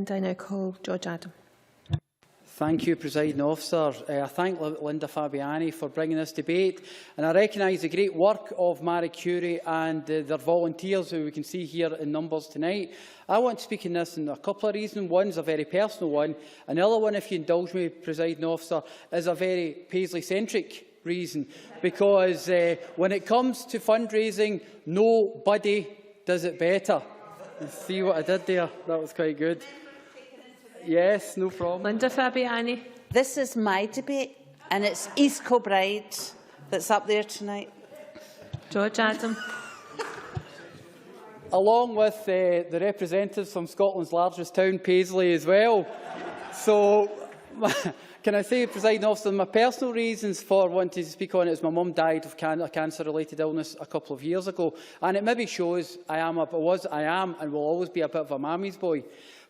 And I now call George Adam. Thank you, Presiding Officer. I thank Linda Fabiani for bringing this debate, and I recognise the great work of Marie Curie and their volunteers, who we can see here in numbers tonight. I want to speak on this in a couple of reasons. One is a very personal one. Another one, if you indulge me, Presiding Officer, is a very Paisley-centric reason, because when it comes to fundraising, nobody does it better. You see what I did there? That was quite good. Yes, no problem. Linda Fabiani. This is my debate, and it's East Kilbride that's up there tonight. George Adam. Along with the representatives from Scotland's largest town, Paisley, as well. So, can I say, Presiding Officer, my personal reasons for wanting to speak on it is my mum died of a cancer-related illness a couple of years ago, and it maybe shows I am and will always be a bit of a mammy's boy.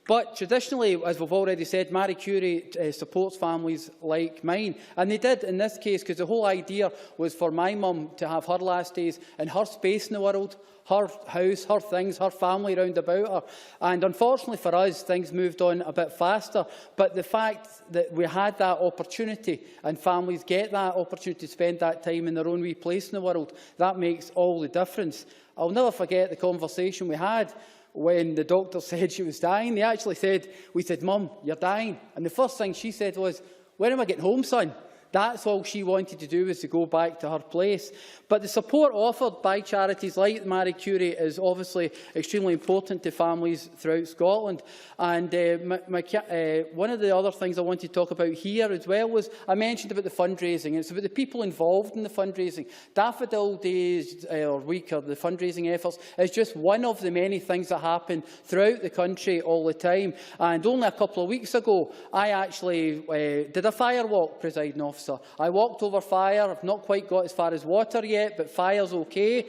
But traditionally, as we've already said, Marie Curie supports families like mine. And they did in this case, because the whole idea was for my mum to have her last days in her space in the world, her house, her things, her family round about her. And unfortunately for us, things moved on a bit faster. But the fact that we had that opportunity, and families get that opportunity to spend that time in their own wee place in the world, that makes all the difference. I'll never forget the conversation we had when the doctor said she was dying. They actually said, we said, "Mum, you're dying." And the first thing she said was, "When am I getting home, son?" That's all she wanted to do, was to go back to her place. But the support offered by charities like Marie Curie is obviously extremely important to families throughout Scotland. And one of the other things I want to talk about here as well was, I mentioned about the fundraising. It's about the people involved in the fundraising. Daffodil Days or Week, or the fundraising efforts, is just one of the many things that happen throughout the country all the time. And only a couple of weeks ago, I actually did a fire walk, Presiding Officer. I walked over fire. I've not quite got as far as water yet, but fire's okay.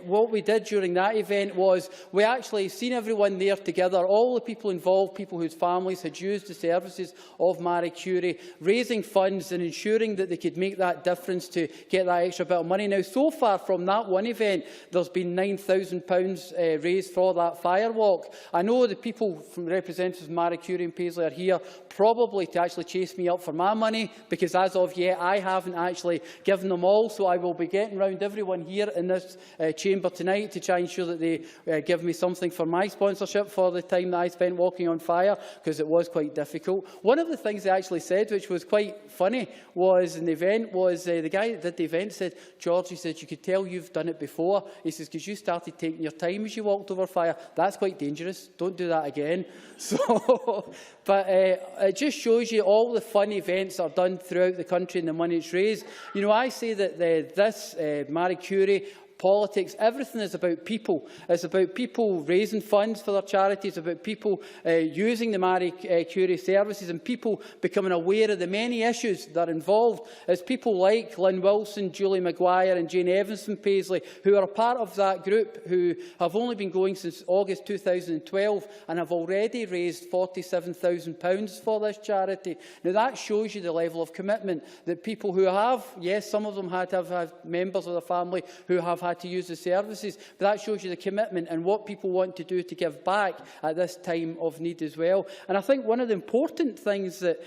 What we did during that event was we actually seen everyone there together, all the people involved, people whose families had used the services of Marie Curie, raising funds and ensuring that they could make that difference to get that extra bit of money. Now, so far from that one event, there's been £9,000 raised for that fire walk. I know the people from representatives of Marie Curie and Paisley are here probably to actually chase me up for my money, because as of yet I haven't actually given them all, so I will be getting round everyone here in this chamber tonight to try and ensure that they give me something for my sponsorship for the time that I spent walking on fire, because it was quite difficult. One of the things they actually said, which was quite funny, was in the event, was the guy that did the event said, "George," he said, "you could tell you've done it before." He says, "because you started taking your time as you walked over fire. That's quite dangerous. Don't do that again." So, but it just shows you all the fun events that are done throughout the country and the money it's raised. You know, I say that this Marie Curie, politics, everything is about people. It's about people raising funds for their charities, it's about people using the Marie Curie services, and people becoming aware of the many issues that are involved. It's people like Lynn Wilson, Julie Maguire and Jane Evanson Paisley, who are a part of that group, who have only been going since August 2012 and have already raised £47,000 for this charity. Now, that shows you the level of commitment that people who have, yes, some of them had to have members of the family who have had to use the services, but that shows you the commitment and what people want to do to give back at this time of need as well. And I think one of the important things that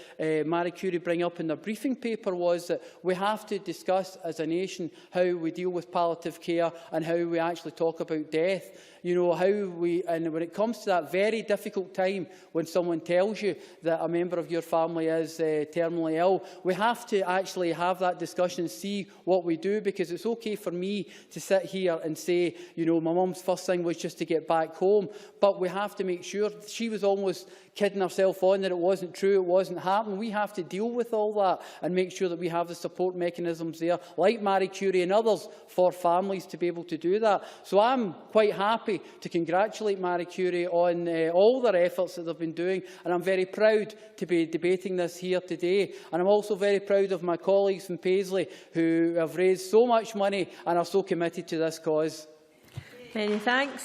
Marie Curie bring up in their briefing paper was that we have to discuss as a nation how we deal with palliative care and how we actually talk about death. You know, and when it comes to that very difficult time when someone tells you that a member of your family is terminally ill, we have to actually have that discussion and see what we do, because it's okay for me to sit here and say, you know, my mum's first thing was just to get back home, but we have to make sure she was almost kidding herself on that it wasn't true, it wasn't happening. We have to deal with all that and make sure that we have the support mechanisms there, like Marie Curie and others, for families to be able to do that. So I'm quite happy to congratulate Marie Curie on all their efforts that they've been doing, and I'm very proud to be debating this here today. And I'm also very proud of my colleagues from Paisley who have raised so much money and are so committed to this cause. Many thanks.